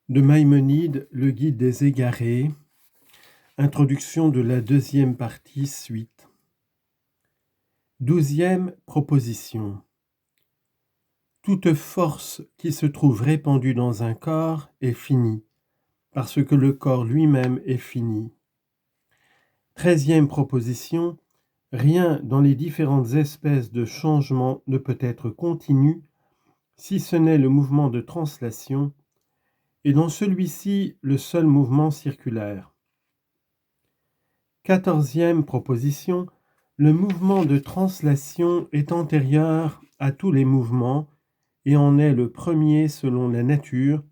De Maïmonide, le guide des égarés, introduction de la deuxième partie, suite. 12e proposition. Toute force qui se trouve répandue dans un corps est finie, parce que le corps lui-même est fini. 13e proposition. Rien dans les différentes espèces de changement ne peut être continu, si ce n'est le mouvement de translation, et dans celui-ci le seul mouvement circulaire. 14e proposition. Le mouvement de translation est antérieur à tous les mouvements et en est le premier selon la nature,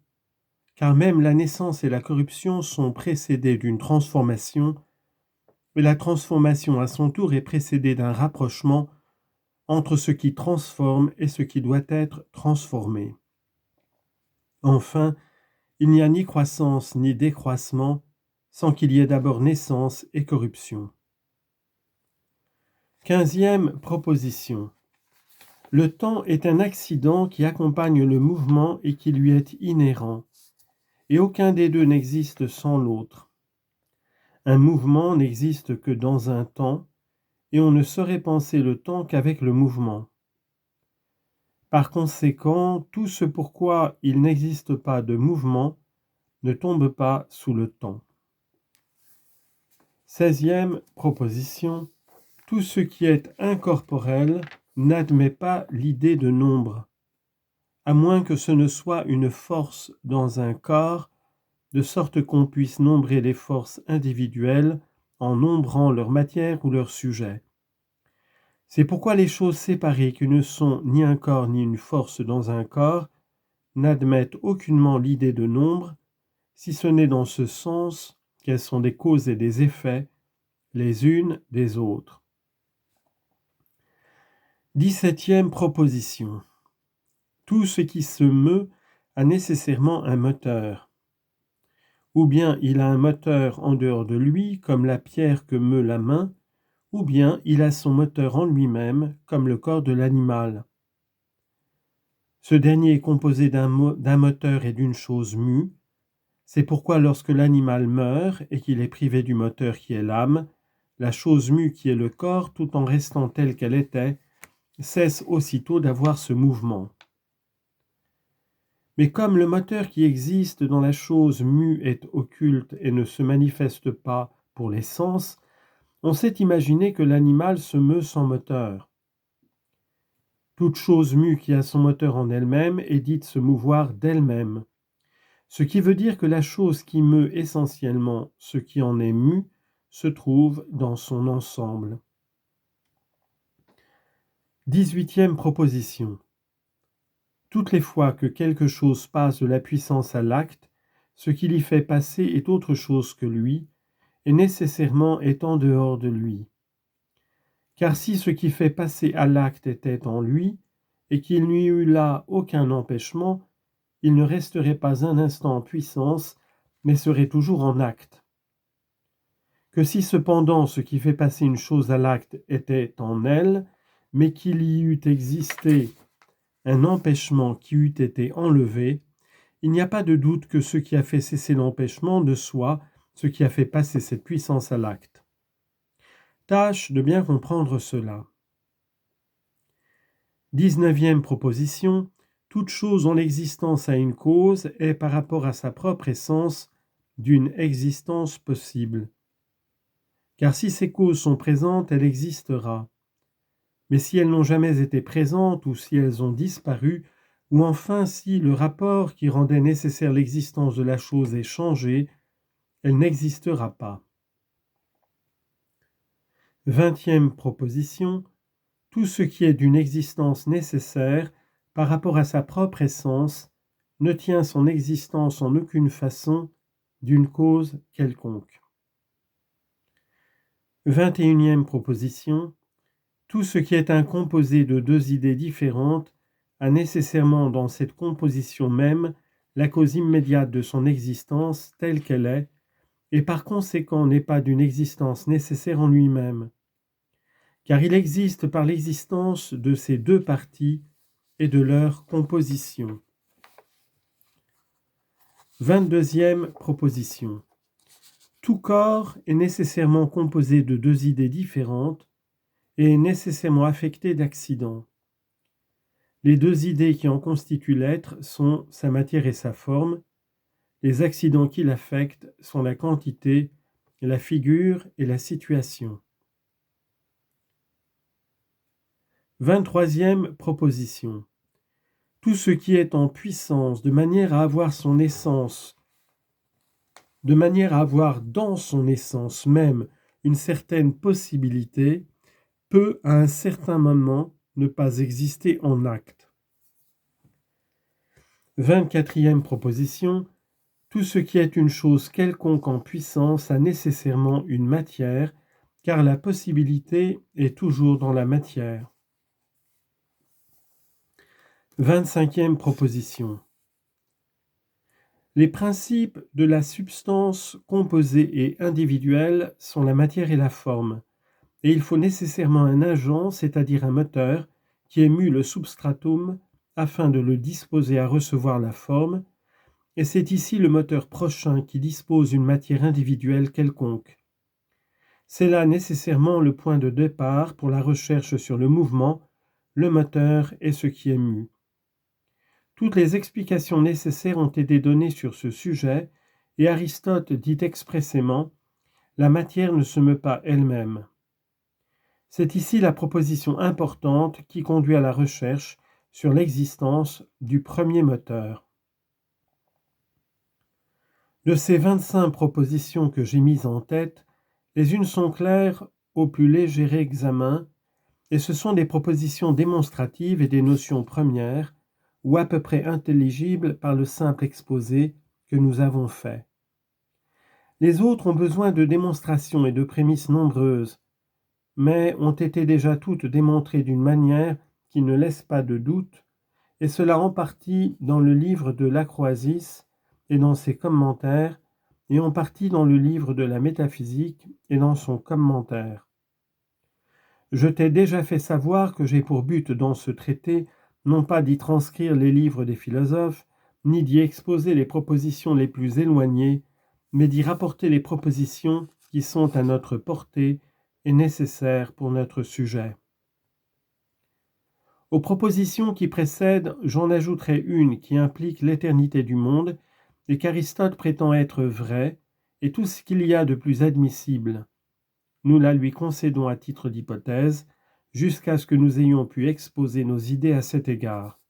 car même la naissance et la corruption sont précédées d'une transformation, et la transformation à son tour est précédée d'un rapprochement entre ce qui transforme et ce qui doit être transformé. Enfin, il n'y a ni croissance ni décroissement sans qu'il y ait d'abord naissance et corruption. 15e proposition. Le temps est un accident qui accompagne le mouvement et qui lui est inhérent, et aucun des deux n'existe sans l'autre. Un mouvement n'existe que dans un temps, et on ne saurait penser le temps qu'avec le mouvement. Par conséquent, tout ce pourquoi il n'existe pas de mouvement ne tombe pas sous le temps. 16e proposition. Tout ce qui est incorporel n'admet pas l'idée de nombre, à moins que ce ne soit une force dans un corps, de sorte qu'on puisse nombrer les forces individuelles en nombrant leur matière ou leur sujet. C'est pourquoi les choses séparées qui ne sont ni un corps ni une force dans un corps n'admettent aucunement l'idée de nombre, si ce n'est dans ce sens qu'elles sont des causes et des effets, les unes des autres. 17e proposition. Tout ce qui se meut a nécessairement un moteur. Ou bien il a un moteur en dehors de lui, comme la pierre que meut la main, ou bien il a son moteur en lui-même, comme le corps de l'animal. Ce dernier est composé d'un moteur et d'une chose mue. C'est pourquoi lorsque l'animal meurt et qu'il est privé du moteur qui est l'âme, la chose mue qui est le corps, tout en restant telle qu'elle était, cesse aussitôt d'avoir ce mouvement. Mais comme le moteur qui existe dans la chose mue est occulte et ne se manifeste pas pour les sens, on sait imaginer que l'animal se meut sans moteur. Toute chose mue qui a son moteur en elle-même est dite se mouvoir d'elle-même, ce qui veut dire que la chose qui meut essentiellement ce qui en est mu se trouve dans son ensemble. 18e proposition. Toutes les fois que quelque chose passe de la puissance à l'acte, ce qui l'y fait passer est autre chose que lui, et nécessairement est en dehors de lui. Car si ce qui fait passer à l'acte était en lui, et qu'il n'y eût là aucun empêchement, il ne resterait pas un instant en puissance, mais serait toujours en acte. Que si cependant ce qui fait passer une chose à l'acte était en elle, mais qu'il y eût existé un empêchement qui eût été enlevé, il n'y a pas de doute que ce qui a fait cesser l'empêchement ne soit ce qui a fait passer cette puissance à l'acte. Tâche de bien comprendre cela. 19e proposition. Toute chose en l'existence a une cause est par rapport à sa propre essence d'une existence possible. Car si ces causes sont présentes, elle existera. Mais si elles n'ont jamais été présentes ou si elles ont disparu, ou enfin si le rapport qui rendait nécessaire l'existence de la chose est changé, elle n'existera pas. 20e proposition. Tout ce qui est d'une existence nécessaire par rapport à sa propre essence ne tient son existence en aucune façon d'une cause quelconque. 21e proposition. Tout ce qui est un composé de deux idées différentes a nécessairement dans cette composition même la cause immédiate de son existence telle qu'elle est, et par conséquent n'est pas d'une existence nécessaire en lui-même, car il existe par l'existence de ces deux parties et de leur composition. 22e proposition. Tout corps est nécessairement composé de deux idées différentes et est nécessairement affecté d'accidents. Les deux idées qui en constituent l'être sont sa matière et sa forme. Les accidents qui l'affectent sont la quantité, la figure et la situation. 23e proposition. Tout ce qui est en puissance de manière à avoir son essence, de manière à avoir dans son essence même une certaine possibilité, peut à un certain moment ne pas exister en acte. 24e proposition. Tout ce qui est une chose quelconque en puissance a nécessairement une matière, car la possibilité est toujours dans la matière. 25e proposition. Les principes de la substance composée et individuelle sont la matière et la forme, et il faut nécessairement un agent, c'est-à-dire un moteur, qui émue le substratum afin de le disposer à recevoir la forme, et c'est ici le moteur prochain qui dispose une matière individuelle quelconque. C'est là nécessairement le point de départ pour la recherche sur le mouvement, le moteur et ce qui émue. Toutes les explications nécessaires ont été données sur ce sujet, et Aristote dit expressément « la matière ne se meut pas elle-même ». C'est ici la proposition importante qui conduit à la recherche sur l'existence du premier moteur. De ces 25 propositions que j'ai mises en tête, les unes sont claires au plus léger examen, et ce sont des propositions démonstratives et des notions premières, ou à peu près intelligibles par le simple exposé que nous avons fait. Les autres ont besoin de démonstrations et de prémices nombreuses, mais ont été déjà toutes démontrées d'une manière qui ne laisse pas de doute, et cela en partie dans le livre de l'Acroasis et dans ses commentaires, et en partie dans le livre de la métaphysique et dans son commentaire. Je t'ai déjà fait savoir que j'ai pour but dans ce traité non pas d'y transcrire les livres des philosophes, ni d'y exposer les propositions les plus éloignées, mais d'y rapporter les propositions qui sont à notre portée et nécessaires pour notre sujet. Aux propositions qui précèdent, j'en ajouterai une qui implique l'éternité du monde et qu'Aristote prétend être vraie, et tout ce qu'il y a de plus admissible. Nous la lui concédons à titre d'hypothèse, jusqu'à ce que nous ayons pu exposer nos idées à cet égard.